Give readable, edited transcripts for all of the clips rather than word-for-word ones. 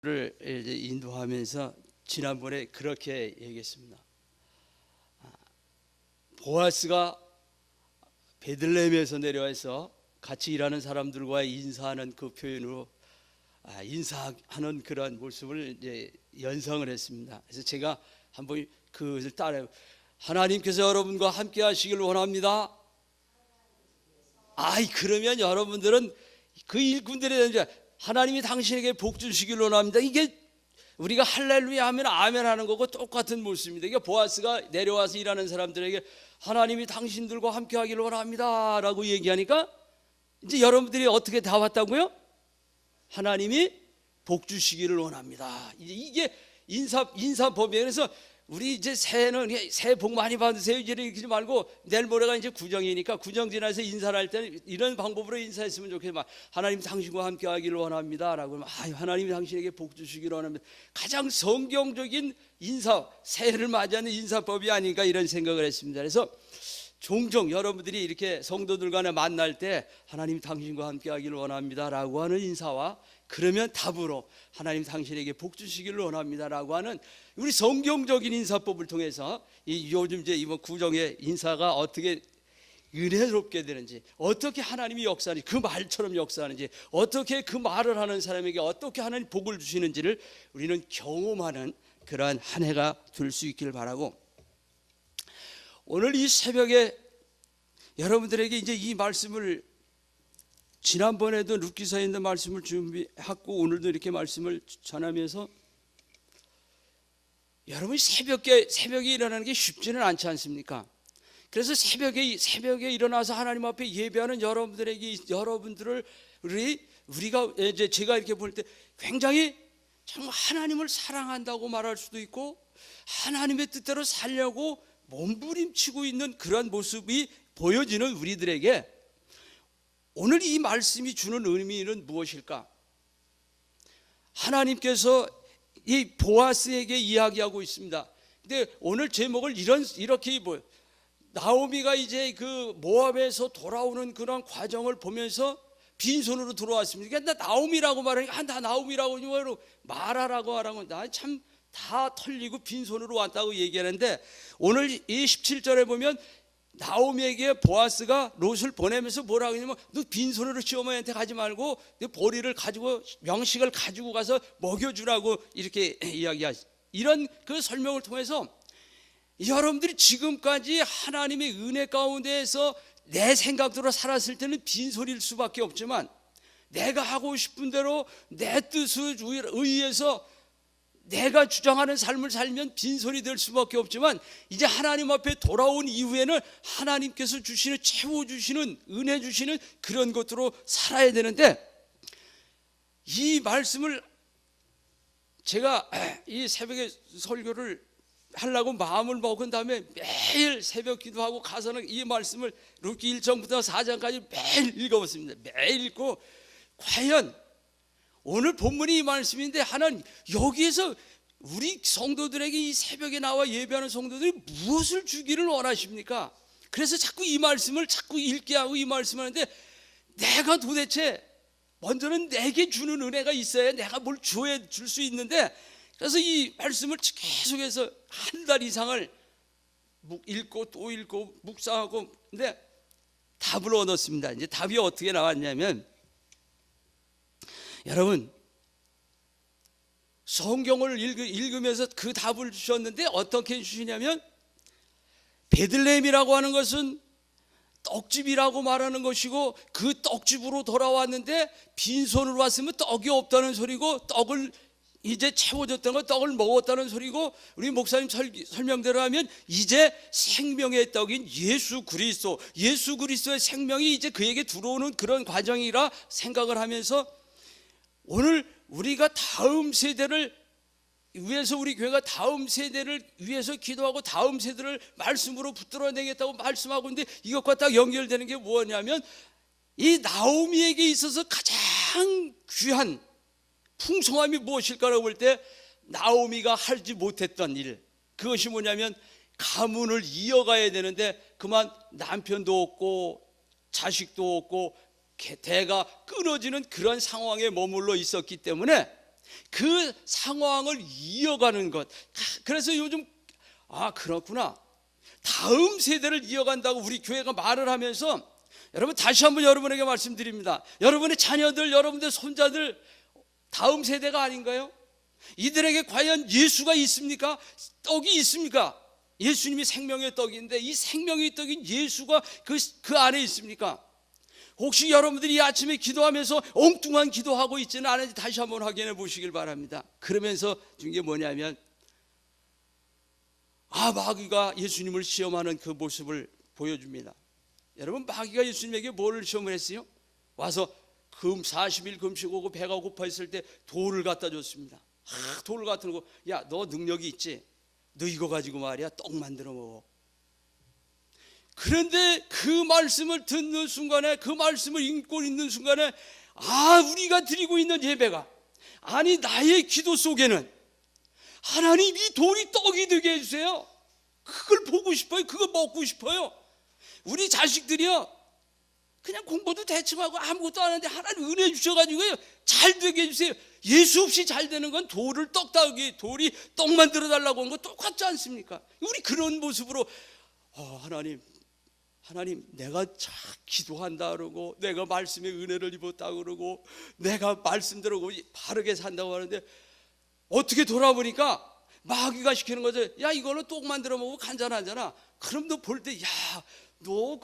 를 이제 인도하면서 지난번에 그렇게 얘기했습니다. 보아스가 베들레헴에서 내려와서 같이 일하는 사람들과 인사하는 그 표현으로 인사하는 그런 모습을 이제 연상을 했습니다. 그래서 제가 한번 그것을 따라해. 하나님께서 여러분과 함께 하시길 원합니다. 그러면 여러분들은 그 일꾼들에 대한 하나님이 당신에게 복 주시길 원합니다. 이게 우리가 할렐루야 하면 아멘 하는 거고 똑같은 모습입니다. 이게 보아스가 내려와서 일하는 사람들에게 하나님이 당신들과 함께 하길 원합니다 라고 얘기하니까 이제 여러분들이 어떻게 답했다고요? 하나님이 복 주시기를 원합니다. 이게 인사법이에요. 그래서 우리 이제 새해는 새해 복 많이 받으세요 이러지 말고 내일 모레가 이제 구정이니까 구정 지나서 인사를 할 때는 이런 방법으로 인사했으면 좋겠어요. 하나님 당신과 함께 하기를 원합니다 라고 하나님이 당신에게 복 주시기를 원합니다. 가장 성경적인 인사, 새해를 맞이하는 인사법이 아닌가 이런 생각을 했습니다. 그래서 종종 여러분들이 이렇게 성도들 간에 만날 때 하나님 당신과 함께 하기를 원합니다 라고 하는 인사와 그러면 답으로 하나님 당신에게 복 주시기를 원합니다 라고 하는 우리 성경적인 인사법을 통해서 요즘 이제 이번 구정의 인사가 어떻게 은혜롭게 되는지, 어떻게 하나님이 역사하는지, 그 말처럼 역사하는지, 어떻게 그 말을 하는 사람에게 어떻게 하나님 복을 주시는지를 우리는 경험하는 그러한 한 해가 될 수 있기를 바라고, 오늘 이 새벽에 여러분들에게 이제 이 말씀을 지난번에도 룻기서에 있는 말씀을 준비하고 오늘도 이렇게 말씀을 전하면서 여러분이 새벽에 일어나는 게 쉽지는 않지 않습니까? 그래서 새벽에 일어나서 하나님 앞에 예배하는 여러분들을 우리가 이제 제가 이렇게 볼 때 굉장히 정말 하나님을 사랑한다고 말할 수도 있고 하나님의 뜻대로 살려고 몸부림치고 있는 그런 모습이 보여지는 우리들에게 오늘 이 말씀이 주는 의미는 무엇일까? 하나님께서 이 보아스에게 이야기하고 있습니다. 근데 오늘 제목을 이렇게 나오미가 이제 그 모압에서 돌아오는 그런 과정을 보면서 빈손으로 들어왔습니다. 그러니까 나 나오미라고 말하니까 나 나오미라고 말하라고 하라고 나 참 다 털리고 빈손으로 왔다고 얘기하는데 오늘 이 17절에 보면 나오미에게 보아스가 롯을 보내면서 뭐라고 하냐면 너 빈손으로 시어머니한테 가지 말고 보리를 가지고 명식을 가지고 가서 먹여주라고 이렇게 이야기하시. 이런 그 설명을 통해서 여러분들이 지금까지 하나님의 은혜 가운데에서 내 생각대로 살았을 때는 빈손일 수밖에 없지만 내가 하고 싶은 대로 내 뜻에 의해서 내가 주장하는 삶을 살면 빈손이 될 수밖에 없지만 이제 하나님 앞에 돌아온 이후에는 하나님께서 주시는 채워주시는 은혜 주시는 그런 것으로 살아야 되는데 이 말씀을 제가 이 새벽에 설교를 하려고 마음을 먹은 다음에 매일 새벽 기도하고 가서는 이 말씀을 룻기 1장부터 4장까지 매일 읽어봤습니다. 매일 읽고 과연 오늘 본문이 이 말씀인데 하나님 여기에서 우리 성도들에게 이 새벽에 나와 예배하는 성도들이 무엇을 주기를 원하십니까? 그래서 자꾸 이 말씀을 자꾸 읽게 하고 이 말씀을 하는데 내가 도대체 먼저는 내게 주는 은혜가 있어야 내가 뭘 줄 수 있는데 그래서 이 말씀을 계속해서 한 달 이상을 읽고 또 읽고 묵상하고 근데 답을 얻었습니다. 이제 답이 어떻게 나왔냐면 여러분 성경을 읽으면서 그 답을 주셨는데 어떻게 주시냐면 베들레헴이라고 하는 것은 떡집이라고 말하는 것이고 그 떡집으로 돌아왔는데 빈손으로 왔으면 떡이 없다는 소리고 떡을 이제 채워졌다는 건 떡을 먹었다는 소리고 우리 목사님 설명대로 하면 이제 생명의 떡인 예수 그리스도의 생명이 이제 그에게 들어오는 그런 과정이라 생각을 하면서 오늘 우리가 다음 세대를 위해서 우리 교회가 다음 세대를 위해서 기도하고 다음 세대를 말씀으로 붙들어내겠다고 말씀하고 있는데 이것과 딱 연결되는 게 뭐냐면 이 나오미에게 있어서 가장 귀한 풍성함이 무엇일까라고 볼 때 나오미가 하지 못했던 일 그것이 뭐냐면 가문을 이어가야 되는데 그만 남편도 없고 자식도 없고 대가 끊어지는 그런 상황에 머물러 있었기 때문에 그 상황을 이어가는 것. 그래서 요즘 그렇구나, 다음 세대를 이어간다고 우리 교회가 말을 하면서, 여러분 다시 한번 여러분에게 말씀드립니다. 여러분의 자녀들, 여러분의 손자들 다음 세대가 아닌가요? 이들에게 과연 예수가 있습니까? 떡이 있습니까? 예수님이 생명의 떡인데 이 생명의 떡인 예수가 그 안에 있습니까? 혹시 여러분들이 이 아침에 기도하면서 엉뚱한 기도하고 있지는 않은지 다시 한번 확인해 보시길 바랍니다. 그러면서 준 게 뭐냐면, 마귀가 예수님을 시험하는 그 모습을 보여줍니다. 여러분, 마귀가 예수님에게 뭘 시험을 했어요? 와서 40일 금식하고 배가 고파 있을 때 돌을 갖다 줬습니다. 돌을 갖다 놓고, 야, 너 능력이 있지? 너 이거 가지고 말이야 떡 만들어 먹어. 그런데 그 말씀을 듣는 순간에, 그 말씀을 읽고 있는 순간에, 우리가 드리고 있는 예배가, 나의 기도 속에는 하나님 이 돌이 떡이 되게 해주세요. 그걸 보고 싶어요. 그거 먹고 싶어요. 우리 자식들이요, 그냥 공부도 대충 하고 아무것도 안 하는데 하나님 은혜 주셔가지고요 잘 되게 해주세요. 예수 없이 잘 되는 건 돌을 돌이 떡 만들어 달라고 하는 거 똑같지 않습니까? 우리 그런 모습으로 하나님 내가 잘 기도한다 그러고, 내가 말씀의 은혜를 입었다 그러고, 내가 말씀대로 바르게 산다고 하는데, 어떻게 돌아보니까 마귀가 시키는 거죠. 야, 이걸로 떡 만들어 먹고 간단하잖아. 그럼 너 볼 때, 너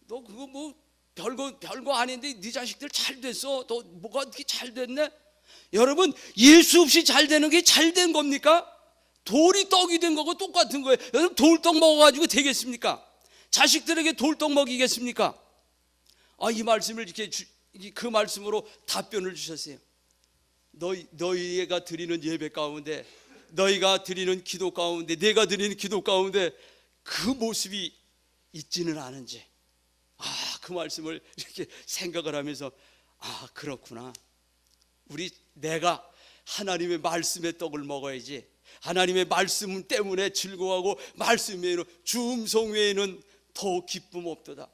그거 뭐 별거 아닌데 네 자식들 잘 됐어. 너 뭐가 어떻게 잘 됐네? 여러분, 예수 없이 잘 되는 게 잘 된 겁니까? 돌이 떡이 된 거고 똑같은 거예요. 여러분, 돌떡 먹어가지고 되겠습니까? 자식들에게 돌떡 먹이겠습니까? 이 말씀을 이렇게 그 말씀으로 답변을 주셨어요. 너희가 드리는 예배 가운데, 너희가 드리는 기도 가운데, 내가 드리는 기도 가운데 그 모습이 있지는 않은지, 그 말씀을 이렇게 생각을 하면서, 그렇구나, 내가 하나님의 말씀의 떡을 먹어야지, 하나님의 말씀 때문에 즐거워하고 말씀 외에는, 주 음성 외에는 더 기쁨 없도다.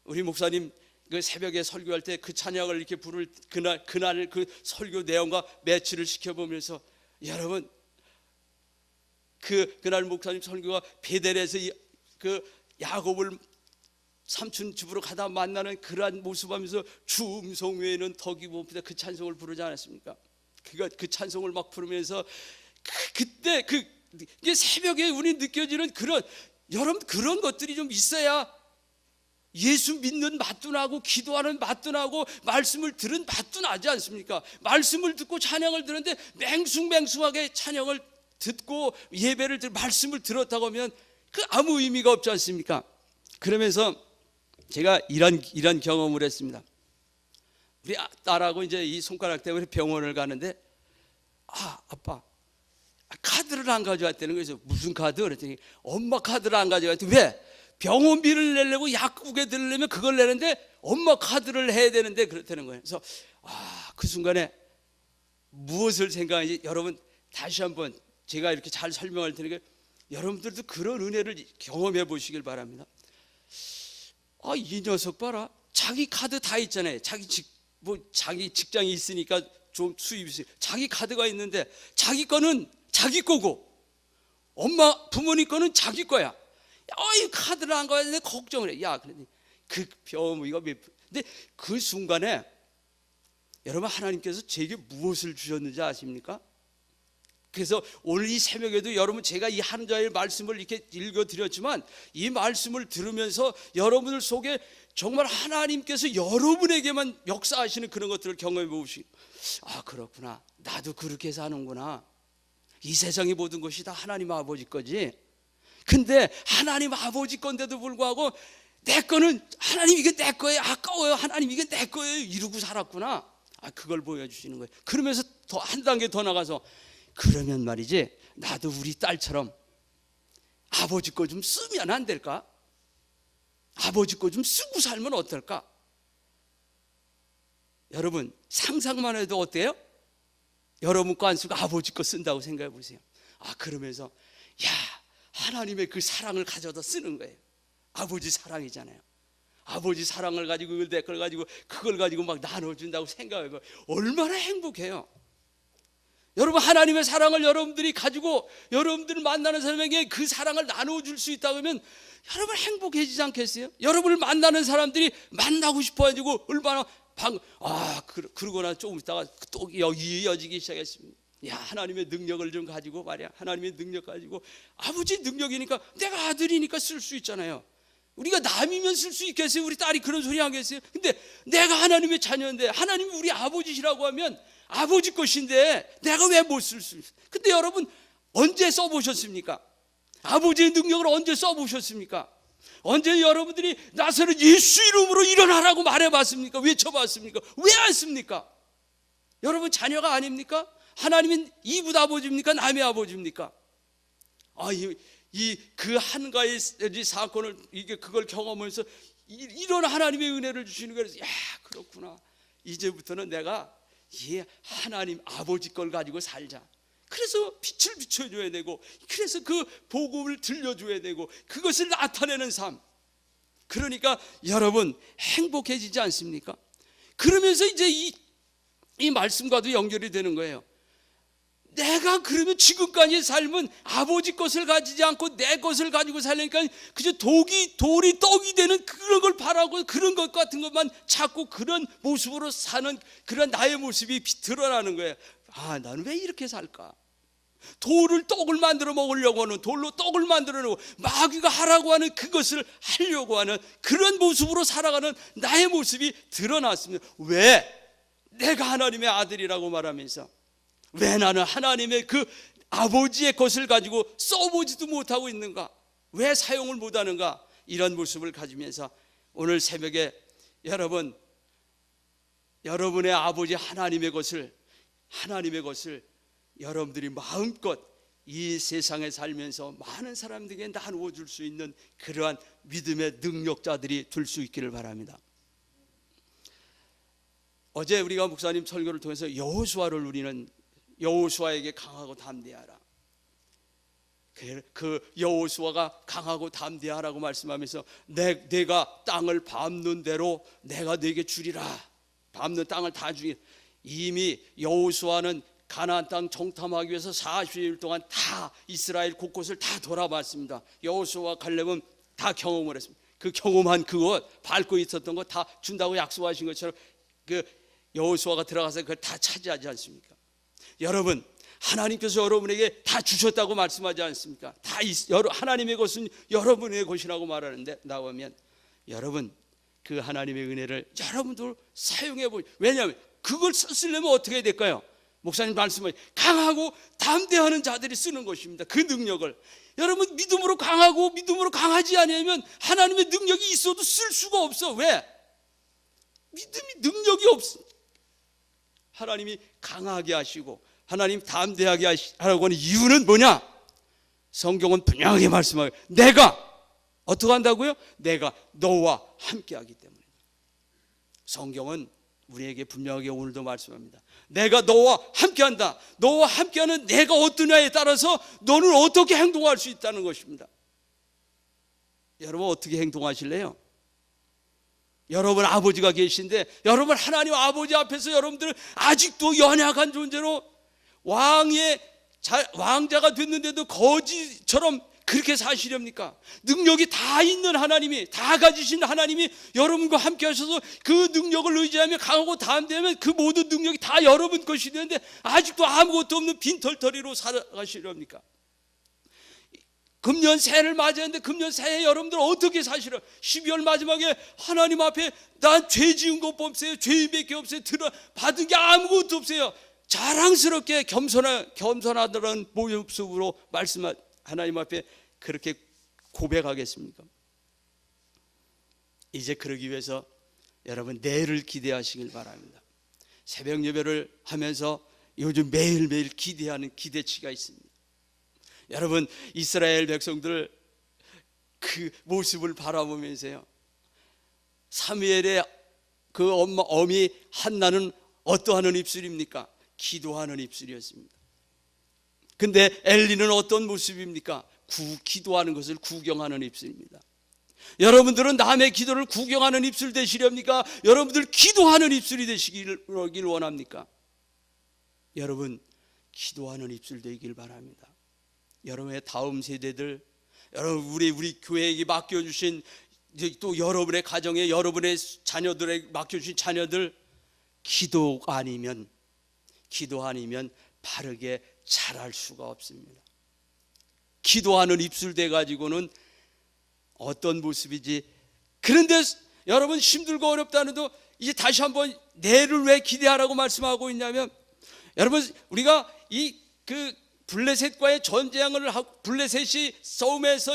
우리 목사님 그 새벽에 설교할 때 그 찬양을 이렇게 부를 그날 그 설교 내용과 매치를 시켜보면서, 여러분, 그날 목사님 설교가 베델에서 그 야곱을 삼촌 집으로 가다 만나는 그러한 모습하면서 주 음성 외에는 더 기쁨 없다, 그 찬송을 부르지 않았습니까? 그 찬송을 막 부르면서 그때 이게 새벽에 우리 느껴지는 여러분, 그런 것들이 좀 있어야 예수 믿는 맛도 나고, 기도하는 맛도 나고, 말씀을 들은 맛도 나지 않습니까? 말씀을 듣고 찬양을 들었는데 맹숭맹숭하게 찬양을 듣고 예배를 말씀을 들었다고 하면 아무 의미가 없지 않습니까? 그러면서 제가 이런 경험을 했습니다. 우리 딸하고 이제 이 손가락 때문에 병원을 가는데, 아빠 카드를 안 가져왔다는 거예요. 무슨 카드? 그랬더니 엄마 카드를 안 가져왔더니, 왜? 병원비를 내려고 약국에 들으려면 그걸 내는데 엄마 카드를 해야 되는데 그렇다는 거예요. 그래서 그 순간에 무엇을 생각하는지 여러분 다시 한번 제가 이렇게 잘 설명할 테니까 여러분들도 그런 은혜를 경험해 보시길 바랍니다. 이 녀석 봐라, 자기 카드 다 있잖아요. 자기 직장이 있으니까 좀 수입이 있어요. 자기 카드가 있는데 자기 거는 자기 거고 부모님 거는 자기 거야. 이 카드를 안 가야 되는데 걱정을 해. 그러니 그 병원비가 근데 그 순간에 여러분, 하나님께서 제게 무엇을 주셨는지 아십니까? 그래서 오늘 이 새벽에도 여러분, 제가 이 한 자의 말씀을 이렇게 읽어드렸지만, 이 말씀을 들으면서 여러분들 속에 정말 하나님께서 여러분에게만 역사하시는 그런 것들을 경험해 보시고, 그렇구나, 나도 그렇게 사는구나. 이 세상의 모든 것이 다 하나님 아버지 거지. 근데 하나님 아버지 건데도 불구하고 내 거는, 하나님 이게 내 거예요, 아까워요, 하나님 이게 내 거예요, 이러고 살았구나. 그걸 보여주시는 거예요. 그러면서 더 한 단계 더 나가서, 그러면 말이지, 나도 우리 딸처럼 아버지 거 좀 쓰면 안 될까? 아버지 거 좀 쓰고 살면 어떨까? 여러분, 상상만 해도 어때요? 여러분 거 안 쓰고 아버지 거 쓴다고 생각해 보세요. 그러면서 하나님의 그 사랑을 가져다 쓰는 거예요. 아버지 사랑이잖아요. 아버지 사랑을 가지고, 이걸 내 걸 가지고, 그걸 가지고 막 나눠준다고 생각하고 얼마나 행복해요. 여러분, 하나님의 사랑을 여러분들이 가지고 여러분들을 만나는 사람에게 그 사랑을 나눠줄 수 있다 그러면 여러분 행복해지지 않겠어요? 여러분을 만나는 사람들이 만나고 싶어가지고 얼마나 그러고 나서 조금 있다가 또 이어지기 시작했습니다. 야, 하나님의 능력을 좀 가지고 말이야, 하나님의 능력 가지고, 아버지 능력이니까 내가 아들이니까 쓸 수 있잖아요. 우리가 남이면 쓸 수 있겠어요? 우리 딸이 그런 소리 하겠어요? 근데 내가 하나님의 자녀인데, 하나님이 우리 아버지시라고 하면 아버지 것인데 내가 왜 못 쓸 수 있어요? 근데 여러분, 언제 써보셨습니까? 아버지의 능력을 언제 써보셨습니까? 언제 여러분들이 나서는 예수 이름으로 일어나라고 말해봤습니까? 외쳐봤습니까? 왜 안 씁니까? 여러분 자녀가 아닙니까? 하나님은 이웃 아버지입니까? 남의 아버지입니까? 그 한가의 사건을 그걸 경험하면서 이런 하나님의 은혜를 주시는 거예요. 야, 그렇구나. 이제부터는 내가 이 하나님 아버지 걸 가지고 살자. 그래서 빛을 비춰줘야 되고, 그래서 그 복음을 들려줘야 되고, 그것을 나타내는 삶. 그러니까 여러분 행복해지지 않습니까? 그러면서 이제 이 말씀과도 연결이 되는 거예요. 내가 그러면 지금까지의 삶은 아버지 것을 가지지 않고 내 것을 가지고 살려니까 그저 돌이 떡이 되는 그런 걸 바라고 그런 것 같은 것만 찾고 그런 모습으로 사는 그런 나의 모습이 드러나는 거예요. 나는 왜 이렇게 살까? 돌을 떡을 만들어 먹으려고 하는, 돌로 떡을 만들어 놓고 마귀가 하라고 하는 그것을 하려고 하는 그런 모습으로 살아가는 나의 모습이 드러났습니다. 왜? 내가 하나님의 아들이라고 말하면서, 왜 나는 하나님의 그 아버지의 것을 가지고 써보지도 못하고 있는가? 왜 사용을 못하는가? 이런 모습을 가지면서 오늘 새벽에 여러분의 아버지 하나님의 것을 여러분들이 마음껏 이 세상에 살면서 많은 사람들에게 나누어 줄 수 있는 그러한 믿음의 능력자들이 될 수 있기를 바랍니다. 어제 우리가 목사님 설교를 통해서 여호수아를 우리는 여호수아에게 강하고 담대하라, 그 여호수아가 강하고 담대하라고 말씀하면서 내가 땅을 밟는 대로 내가 네게 주리라, 밟는 땅을 다 주리라. 이미 여호수아는 가나안 땅 정탐하기 위해서 40일 동안 다 이스라엘 곳곳을 다 돌아봤습니다. 여호수아와 갈렙은 다 경험을 했습니다. 그 경험한 그곳, 밟고 있었던 것 다 준다고 약속하신 것처럼 그 여호수아가 들어가서 그걸 다 차지하지 않습니까? 여러분, 하나님께서 여러분에게 다 주셨다고 말씀하지 않습니까? 하나님의 것은 여러분의 것이라고 말하는데, 나오면 여러분 그 하나님의 은혜를 여러분도 사용해 보세요. 왜냐하면 그걸 쓰려면 어떻게 해야 될까요? 목사님 말씀은 강하고 담대하는 자들이 쓰는 것입니다. 그 능력을 여러분 믿음으로 강하고 믿음으로 강하지 않으면 하나님의 능력이 있어도 쓸 수가 없어. 왜? 믿음이 능력이 없어. 하나님이 강하게 하시고 하나님 담대하게 하라고 하는 이유는 뭐냐? 성경은 분명하게 말씀하고, 내가 어떻게 한다고요? 내가 너와 함께 하기 때문에. 성경은 우리에게 분명하게 오늘도 말씀합니다. 내가 너와 함께한다. 너와 함께하는 내가 어떠냐에 따라서 너는 어떻게 행동할 수 있다는 것입니다. 여러분 어떻게 행동하실래요? 여러분 아버지가 계신데, 여러분 하나님 아버지 앞에서 여러분들은 아직도 연약한 존재로 왕자가 됐는데도 거지처럼 그렇게 사시렵니까? 능력이 다 있는 하나님이, 다 가지신 하나님이 여러분과 함께 하셔서 그 능력을 의지하며 강하고 담대하면 그 모든 능력이 다 여러분 것이 되는데 아직도 아무것도 없는 빈털터리로 살아가시렵니까? 금년 새해를 맞이하는데 금년 새해 여러분들 어떻게 사시려? 12월 마지막에 하나님 앞에 난 죄 지은 것 없어요, 죄밖에 없어요, 받은 게 아무것도 없어요, 자랑스럽게 겸손하다는 모습으로 하나님 앞에 그렇게 고백하겠습니까? 이제 그러기 위해서 여러분 내일을 기대하시길 바랍니다. 새벽 예배를 하면서 요즘 매일매일 기대하는 기대치가 있습니다. 여러분 이스라엘 백성들 그 모습을 바라보면서요, 사무엘의 그 어미 한나는 어떠하는 입술입니까? 기도하는 입술이었습니다. 근데 엘리는 어떤 모습입니까? 기도하는 것을 구경하는 입술입니다. 여러분들은 남의 기도를 구경하는 입술 되시렵니까? 여러분들 기도하는 입술이 되시기를 원합니까? 여러분 기도하는 입술 되길 바랍니다. 여러분의 다음 세대들, 여러분 우리 교회에게 맡겨주신, 또 여러분의 가정에 여러분의 자녀들에게 맡겨주신 자녀들, 기도 아니면 바르게 자랄 수가 없습니다. 기도하는 입술 돼 가지고는 어떤 모습이지. 그런데 여러분 힘들고 어렵다는도 이제 다시 한번 내를 왜 기대하라고 말씀하고 있냐면, 여러분 우리가 그 블레셋과의 전쟁을 하고 블레셋이 싸움에서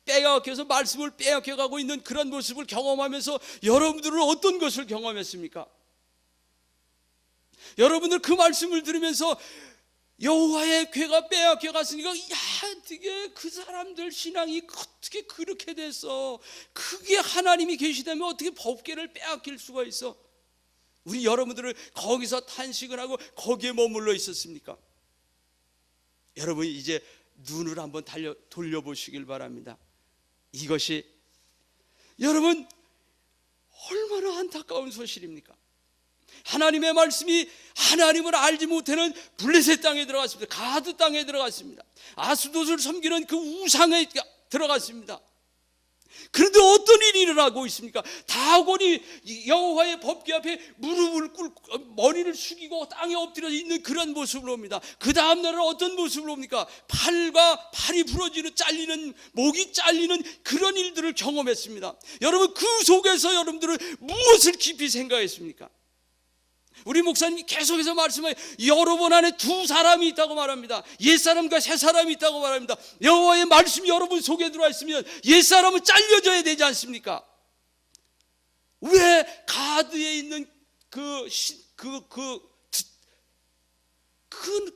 빼앗겨서 말씀을 빼앗겨가고 있는 그런 모습을 경험하면서 여러분들은 어떤 것을 경험했습니까? 여러분들 그 말씀을 들으면서 여호와의 궤가 빼앗겨 갔으니까, 어떻게 그 사람들 신앙이 어떻게 그렇게 됐어? 그게 하나님이 계시다면 어떻게 법궤를 빼앗길 수가 있어? 우리 여러분들은 거기서 탄식을 하고 거기에 머물러 있었습니까? 여러분 이제 눈을 한번 돌려보시길 바랍니다. 이것이 여러분 얼마나 안타까운 소식입니까? 하나님의 말씀이 하나님을 알지 못하는 블레셋 땅에 들어갔습니다. 가드 땅에 들어갔습니다. 아스돗을 섬기는 그 우상에 들어갔습니다. 그런데 어떤 일이 일어나고 있습니까? 다곤이 여호와의 법궤 앞에 무릎을 꿇고 머리를 숙이고 땅에 엎드려 있는 그런 모습을 봅니다. 그 다음 날은 어떤 모습을 봅니까? 팔이 부러지는, 잘리는, 목이 잘리는 그런 일들을 경험했습니다. 여러분 그 속에서 여러분들은 무엇을 깊이 생각했습니까? 우리 목사님이 계속해서 말씀하여 여러분 안에 두 사람이 있다고 말합니다. 옛사람과 새사람이 있다고 말합니다. 여호와의 말씀이 여러분 속에 들어와 있으면 옛사람은 잘려져야 되지 않습니까? 왜 가드에 있는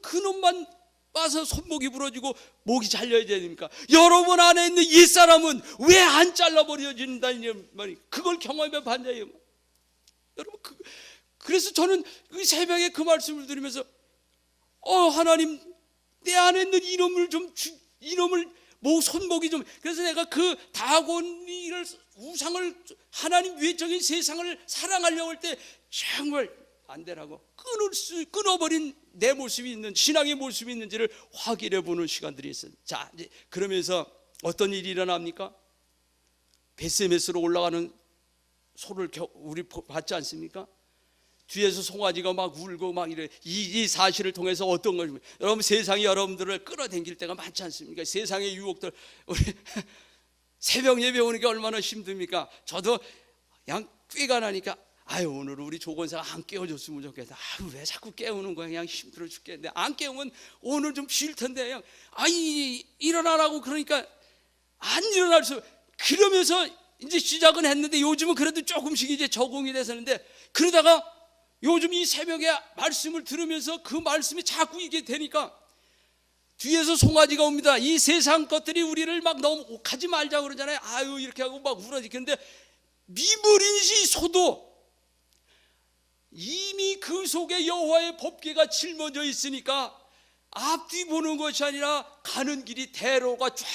그놈만 빠서 손목이 부러지고 목이 잘려야 됩니까? 여러분 안에 있는 옛사람은 왜 안 잘라버려진다는 말이, 그걸 경험해 봤냐요. 여러분 그래서 저는 그 새벽에 그 말씀을 들으면서 하나님, 내 안에 있는 이놈을 손목이 좀, 그래서 내가 그 다곤이를 우상을 하나님 외적인 세상을 사랑하려고 할 때 정말 안 되라고 끊어버린 내 모습이 있는, 신앙의 모습이 있는지를 확인해 보는 시간들이 있어요. 자, 이제 그러면서 어떤 일이 일어납니까? 벳세메스로 올라가는 소를 우리 봤지 않습니까? 뒤에서 송아지가 막 울고 막 이래. 이 사실을 통해서 어떤 것입니까? 여러분 세상이 여러분들을 끌어당길 때가 많지 않습니까? 세상의 유혹들. 우리 새벽 예배 오니까 얼마나 힘듭니까? 저도 그냥 꾀가 나니까 오늘 우리 조건사가 안 깨워줬으면 좋겠다. 왜 자꾸 깨우는 거야? 그냥 힘들어 죽겠는데 안 깨우면 오늘 좀 쉴 텐데 그냥 일어나라고 그러니까 안 일어날 수. 그러면서 이제 시작은 했는데 요즘은 그래도 조금씩 이제 적응이 돼서는데, 그러다가 요즘 이 새벽에 말씀을 들으면서 그 말씀이 자꾸 이게 되니까 뒤에서 송아지가 옵니다. 이 세상 것들이 우리를 막 너무 가지 말자고 그러잖아요. 이렇게 하고 막 울어지는데, 미물인지 소도 이미 그 속에 여호와의 법궤가 짊어져 있으니까 앞뒤 보는 것이 아니라 가는 길이 대로가 쫙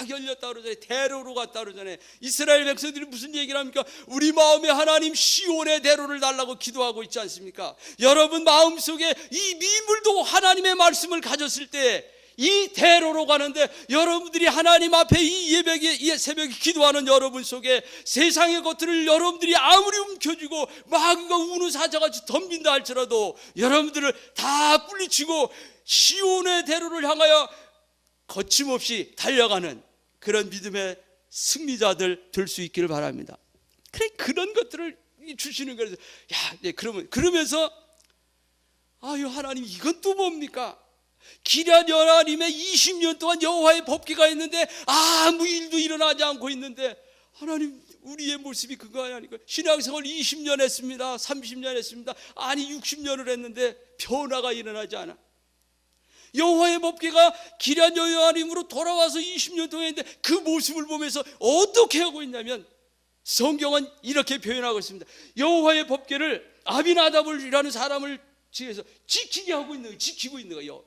열렸다 그러잖아요. 대로로 갔다 그러잖아요. 이스라엘 백성들이 무슨 얘기를 합니까? 우리 마음에 하나님 시온의 대로를 달라고 기도하고 있지 않습니까? 여러분 마음속에 이 미물도 하나님의 말씀을 가졌을 때 이 대로로 가는데, 여러분들이 하나님 앞에 이 새벽에 기도하는 여러분 속에 세상의 것들을 여러분들이 아무리 움켜쥐고 마귀가 우는 사자같이 덤빈다 할지라도 여러분들을 다 뿌리치고 시온의 대로를 향하여 거침없이 달려가는 그런 믿음의 승리자들 될 수 있기를 바랍니다. 그런 것들을 주시는 거예요. 그러면서 하나님 이건 또 뭡니까? 기럇 여호와님의 20년 동안 여호와의 법궤가 있는데 아무 일도 일어나지 않고 있는데, 하나님 우리의 모습이 그거 아니니까 신앙생활 20년 했습니다. 30년 했습니다. 60년을 했는데 변화가 일어나지 않아. 여호와의 법궤가 기럇 여호와님으로 돌아와서 20년 동안 했는데 그 모습을 보면서 어떻게 하고 있냐면, 성경은 이렇게 표현하고 있습니다. 여호와의 법궤를 아비나답이라는 사람을 지어서 지키고 있는 거예요.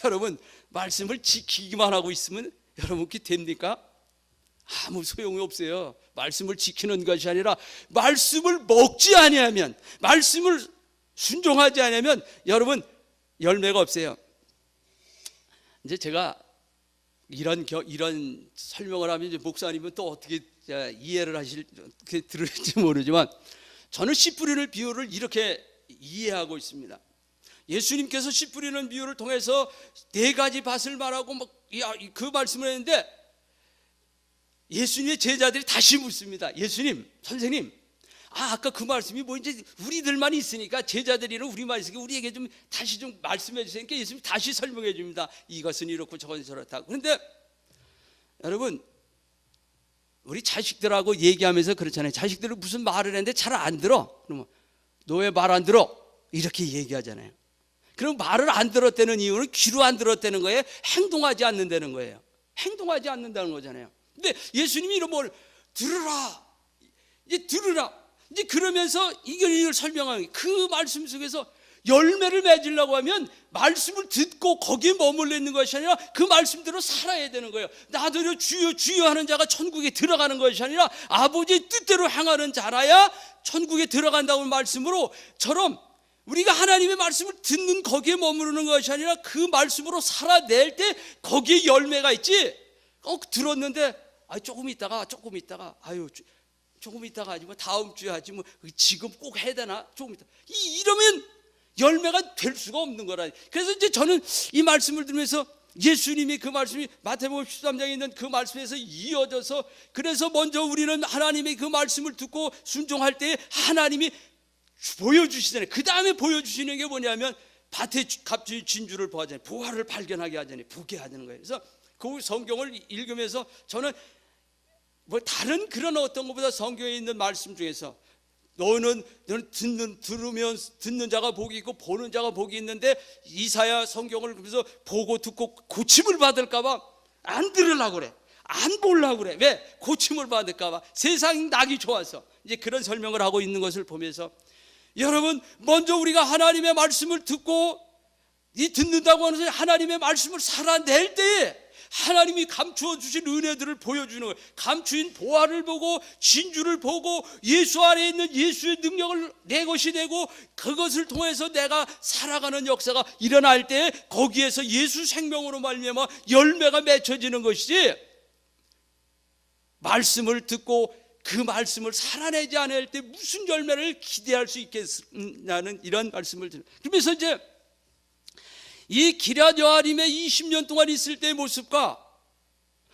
여러분 말씀을 지키기만 하고 있으면 여러분께 됩니까? 아무 소용이 없어요. 말씀을 지키는 것이 아니라 말씀을 먹지 아니하면, 말씀을 순종하지 않으면 여러분 열매가 없어요. 이제 제가 이런 설명을 하면 이제 목사님은 또 어떻게 이해를 어떻게 들을지 모르지만 저는 씨 뿌리는 비유를 이렇게 이해하고 있습니다. 예수님께서 씨 뿌리는 비유를 통해서 4가지 밭을 말하고 그 말씀을 했는데 예수님의 제자들이 다시 묻습니다. 예수님, 선생님, 아까 그 말씀이 뭐 이제 우리들만 있으니까 제자들이는 우리만 있으니까 우리에게 좀 다시 좀 말씀해 주시니까 예수님이 다시 설명해 줍니다. 이것은 이렇고 저것은 저렇다. 그런데 여러분, 우리 자식들하고 얘기하면서 그렇잖아요. 자식들은 무슨 말을 했는데 잘 안 들어. 그러면 너 왜 말 안 들어? 이렇게 얘기하잖아요. 그럼 말을 안 들었다는 이유는 귀로 안 들었다는 거예요? 행동하지 않는다는 거예요. 행동하지 않는다는 거잖아요. 근데 예수님이 이런 뭘 들으라, 이제 들으라, 이제 그러면서 이걸 설명하는 그 말씀 속에서 열매를 맺으려고 하면 말씀을 듣고 거기에 머물러 있는 것이 아니라 그 말씀대로 살아야 되는 거예요. 나더러 주여 주여 하는 자가 천국에 들어가는 것이 아니라 아버지의 뜻대로 행하는 자라야 천국에 들어간다는 말씀으로처럼 우리가 하나님의 말씀을 듣는 거기에 머무르는 것이 아니라 그 말씀으로 살아낼 때 거기에 열매가 있지. 들었는데 조금 있다가 조금 있다가 하지 뭐 다음 주에 하지 뭐 지금 꼭 해야 되나 조금 있다 이러면 열매가 될 수가 없는 거라. 그래서 이제 저는 이 말씀을 들으면서 예수님이 그 말씀이 마태복음 13장에 있는 그 말씀에서 이어져서 그래서 먼저 우리는 하나님의 그 말씀을 듣고 순종할 때 하나님이 보여주시잖아요. 그 다음에 보여주시는 게 뭐냐면 밭에 갑자기 진주를 보아잖아요. 보화를 발견하게 하잖아요. 보게 하는 거예요. 그래서 그 성경을 읽으면서 저는 뭐 다른 그런 어떤 것보다 성경에 있는 말씀 중에서 너는 들으면 듣는 자가 복이 있고 보는 자가 복이 있는데 이사야 성경을 그래서 보고 듣고 고침을 받을까봐 안 들으려고 그래, 안 보려고 그래. 왜? 고침을 받을까봐, 세상이 낙이 좋아서. 이제 그런 설명을 하고 있는 것을 보면서 여러분, 먼저 우리가 하나님의 말씀을 듣고 듣는다고 하는 하나님의 말씀을 살아낼 때에 하나님이 감추어 주신 은혜들을 보여주는 거예요. 감추인 보화를 보고 진주를 보고 예수 안에 있는 예수의 능력을 내 것이 되고 그것을 통해서 내가 살아가는 역사가 일어날 때 거기에서 예수 생명으로 말미암아 열매가 맺혀지는 것이지, 말씀을 듣고 그 말씀을 살아내지 않을 때 무슨 열매를 기대할 수 있겠냐는 이런 말씀을 드립니다. 그러면서 이제 이 기럇 여아림에 20년 동안 있을 때의 모습과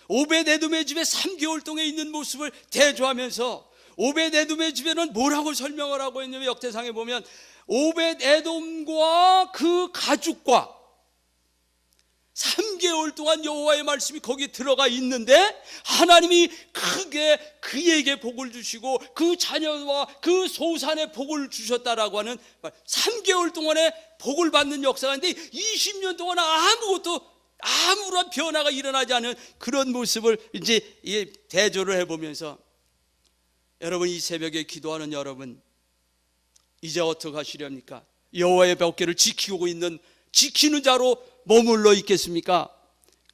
오벳에돔의 집에 3개월 동안 있는 모습을 대조하면서 오벳에돔의 집에는 뭐라고 설명을 하고 있냐면 역대상에 보면 오벳에돔과 그 가족과 3개월 동안 여호와의 말씀이 거기에 들어가 있는데 하나님이 크게 그에게 복을 주시고 그 자녀와 그 소산에 복을 주셨다라고 하는 3개월 동안에 복을 받는 역사가 있는데 20년 동안 아무런 변화가 일어나지 않은 그런 모습을 이제 대조를 해보면서 여러분, 이 새벽에 기도하는 여러분, 이제 어떻게 하시렵니까? 여호와의 벽궤를 지키는 자로 머물러 있겠습니까?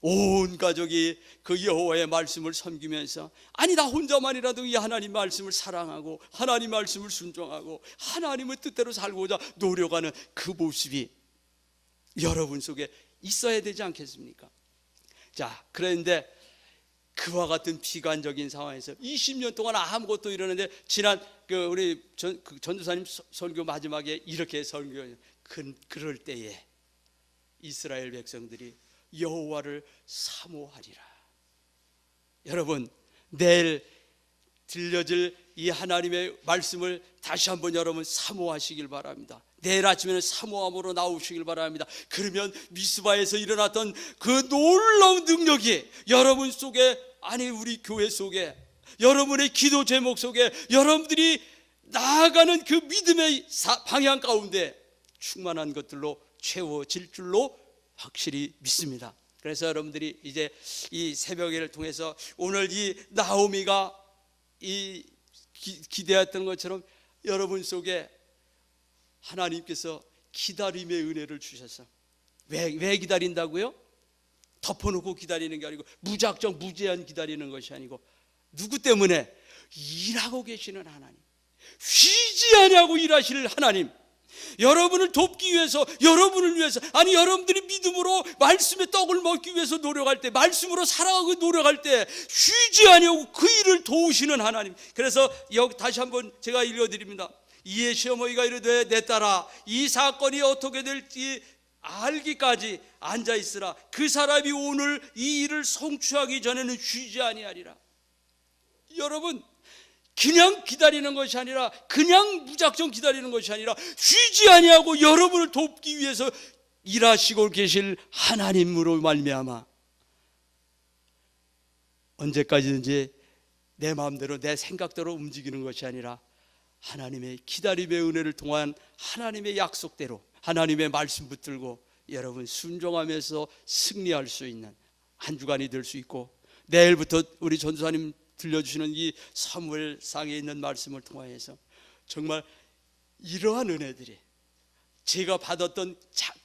온 가족이 그 여호와의 말씀을 섬기면서 아니 나 혼자만이라도 이 하나님 말씀을 사랑하고 하나님 말씀을 순종하고 하나님의 뜻대로 살고자 노력하는 그 모습이 여러분 속에 있어야 되지 않겠습니까? 자, 그런데 그와 같은 비관적인 상황에서 20년 동안 아무것도 이러는데 지난 우리 전도사님 설교 마지막에 이렇게 설교해요. 그럴 때에 이스라엘 백성들이 여호와를 사모하리라. 여러분, 내일 들려질 이 하나님의 말씀을 다시 한번 여러분 사모하시길 바랍니다. 내일 아침에는 사모함으로 나오시길 바랍니다. 그러면 미스바에서 일어났던 그 놀라운 능력이 여러분 속에, 아니 우리 교회 속에, 여러분의 기도 제목 속에, 여러분들이 나아가는 그 믿음의 방향 가운데 충만한 것들로 채워질 줄로 확실히 믿습니다. 그래서 여러분들이 이제 이 새벽을 통해서 오늘 이 나오미가 기대했던 것처럼 여러분 속에 하나님께서 기다림의 은혜를 주셔서, 왜 기다린다고요? 덮어놓고 기다리는 게 아니고 무작정 무제한 기다리는 것이 아니고 누구 때문에? 일하고 계시는 하나님, 쉬지 아니하고 일하실 하나님, 여러분을 돕기 위해서, 여러분을 위해서, 아니 여러분들이 믿음으로 말씀의 떡을 먹기 위해서 노력할 때, 말씀으로 살아가고 노력할 때 쉬지 아니하고 그 일을 도우시는 하나님. 그래서 여기 다시 한번 제가 읽어드립니다. 이에 시어머니가 이르되 내 딸아, 이 사건이 어떻게 될지 알기까지 앉아 있으라. 그 사람이 오늘 이 일을 성취하기 전에는 쉬지 아니하리라. 여러분, 그냥 기다리는 것이 아니라, 그냥 무작정 기다리는 것이 아니라 쉬지 아니하고 여러분을 돕기 위해서 일하시고 계실 하나님으로 말미암아 언제까지든지 내 마음대로 내 생각대로 움직이는 것이 아니라 하나님의 기다림의 은혜를 통한 하나님의 약속대로 하나님의 말씀 붙들고 여러분 순종하면서 승리할 수 있는 한 주간이 될 수 있고, 내일부터 우리 전도사님 들려주시는 이 사무엘상에 있는 말씀을 통하여서 정말 이러한 은혜들이 제가 받았던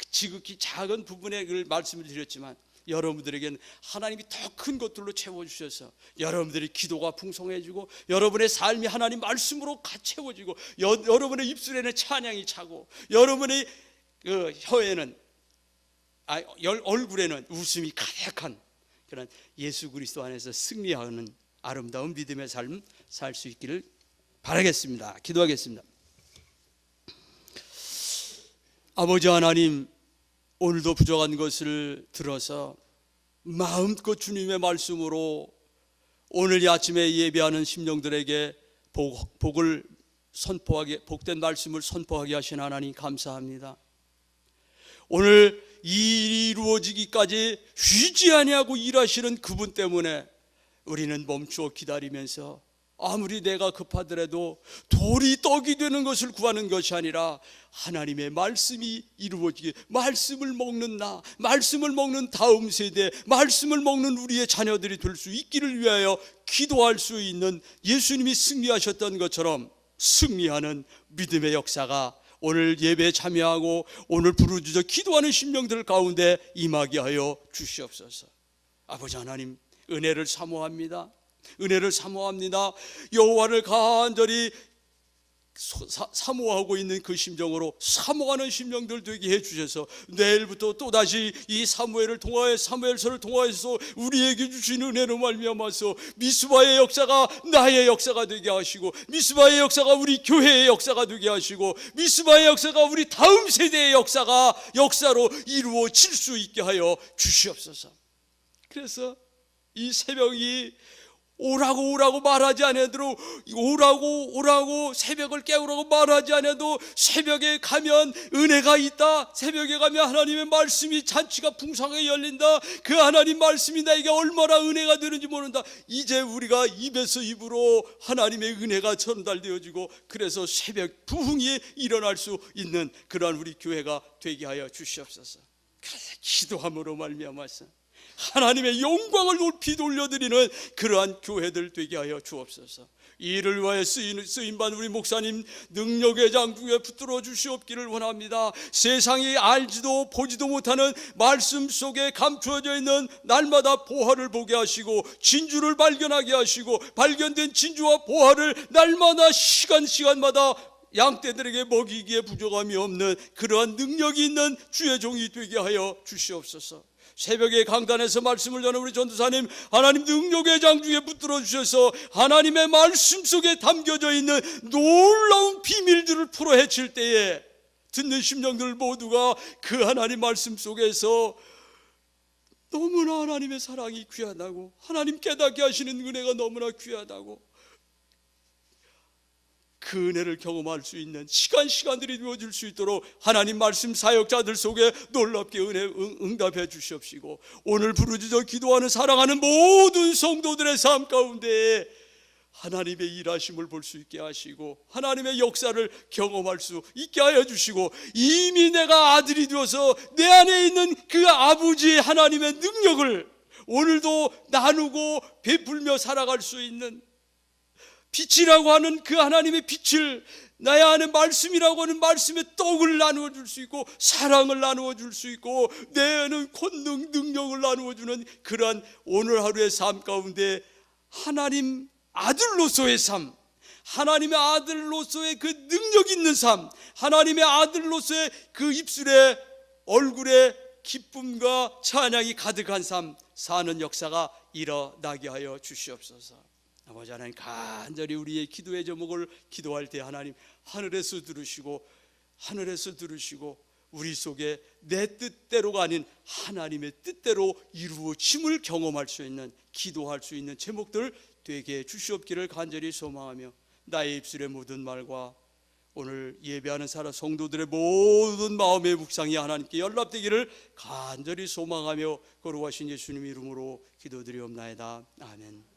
지극히 작은 부분의 그 말씀을 드렸지만 여러분들에게는 하나님이 더 큰 것들로 채워주셔서 여러분들의 기도가 풍성해지고 여러분의 삶이 하나님 말씀으로 채워지고 여러분의 입술에는 찬양이 차고 여러분의 그 혀에는 얼굴에는 웃음이 가득한 그런 예수 그리스도 안에서 승리하는 아름다운 믿음의 삶 살 수 있기를 바라겠습니다. 기도하겠습니다. 아버지 하나님, 오늘도 부족한 것을 들어서 마음껏 주님의 말씀으로 오늘 이 아침에 예배하는 심령들에게 복을 선포하게, 복된 말씀을 선포하게 하신 하나님 감사합니다. 오늘 이 일이 이루어지기까지 쉬지 아니하고 일하시는 그분 때문에 우리는 멈추어 기다리면서 아무리 내가 급하더라도 돌이 떡이 되는 것을 구하는 것이 아니라 하나님의 말씀이 이루어지게, 말씀을 먹는 나, 말씀을 먹는 다음 세대, 말씀을 먹는 우리의 자녀들이 될 수 있기를 위하여 기도할 수 있는, 예수님이 승리하셨던 것처럼 승리하는 믿음의 역사가 오늘 예배에 참여하고 오늘 부르짖어 기도하는 심령들 가운데 임하게 하여 주시옵소서. 아버지 하나님, 은혜를 사모합니다. 은혜를 사모합니다. 여호와를 간절히 사모하고 있는 그 심정으로 사모하는 심령들 되게 해주셔서 내일부터 또다시 이 사무엘을 통하여, 사무엘서를 통하여서 우리에게 주신 은혜로 말미암아서 미스바의 역사가 나의 역사가 되게 하시고, 미스바의 역사가 우리 교회의 역사가 되게 하시고, 미스바의 역사가 우리 다음 세대의 역사로 이루어질 수 있게 하여 주시옵소서. 그래서 이 새벽이 오라고 말하지 않아도, 오라고 새벽을 깨우라고 말하지 않아도 새벽에 가면 은혜가 있다, 새벽에 가면 하나님의 말씀이 잔치가 풍성하게 열린다, 그 하나님 말씀이 나에게 얼마나 은혜가 되는지 모른다. 이제 우리가 입에서 입으로 하나님의 은혜가 전달되어지고, 그래서 새벽 부흥이 일어날 수 있는 그러한 우리 교회가 되게 하여 주시옵소서. 그래서 기도함으로 말미암아서 하나님의 영광을 높이 돌려드리는 그러한 교회들 되게 하여 주옵소서. 이 일을 위하여 쓰임받은 우리 목사님 능력의 장중에 붙들어 주시옵기를 원합니다. 세상이 알지도 보지도 못하는 말씀 속에 감추어져 있는 날마다 보화를 보게 하시고, 진주를 발견하게 하시고, 발견된 진주와 보화를 날마다 시간마다 양떼들에게 먹이기에 부족함이 없는 그러한 능력이 있는 주의 종이 되게 하여 주시옵소서. 새벽에 강단에서 말씀을 전하는 우리 전도사님, 하나님 능력의 장중에 붙들어 주셔서 하나님의 말씀 속에 담겨져 있는 놀라운 비밀들을 풀어 헤칠 때에 듣는 심령들 모두가 그 하나님 말씀 속에서 너무나 하나님의 사랑이 귀하다고, 하나님 깨닫게 하시는 은혜가 너무나 귀하다고, 그 은혜를 경험할 수 있는 시간들이 되어질 수 있도록 하나님 말씀 사역자들 속에 놀랍게 응답해 주시옵시고, 오늘 부르짖어 기도하는 사랑하는 모든 성도들의 삶 가운데 하나님의 일하심을 볼 수 있게 하시고, 하나님의 역사를 경험할 수 있게 하여 주시고, 이미 내가 아들이 되어서 내 안에 있는 그 아버지의 하나님의 능력을 오늘도 나누고 베풀며 살아갈 수 있는 빛이라고 하는 그 하나님의 빛을, 나의 안에 말씀이라고 하는 말씀의 떡을 나누어 줄 수 있고, 사랑을 나누어 줄 수 있고, 내 안에 권능 능력을 나누어 주는 그러한 오늘 하루의 삶 가운데 하나님 아들로서의 삶, 하나님의 아들로서의 그 능력 있는 삶, 하나님의 아들로서의 그 입술에 얼굴에 기쁨과 찬양이 가득한 삶 사는 역사가 일어나게 하여 주시옵소서. 아버지 하나님, 간절히 우리의 기도의 제목을 기도할 때 하나님 하늘에서 들으시고 우리 속에 내 뜻대로가 아닌 하나님의 뜻대로 이루어짐을 경험할 수 있는, 기도할 수 있는 제목들 되게 해 주시옵기를 간절히 소망하며, 나의 입술의 모든 말과 오늘 예배하는 사람 성도들의 모든 마음의 묵상이 하나님께 연락되기를 간절히 소망하며 거룩하신 예수님 이름으로 기도드리옵나이다. 아멘.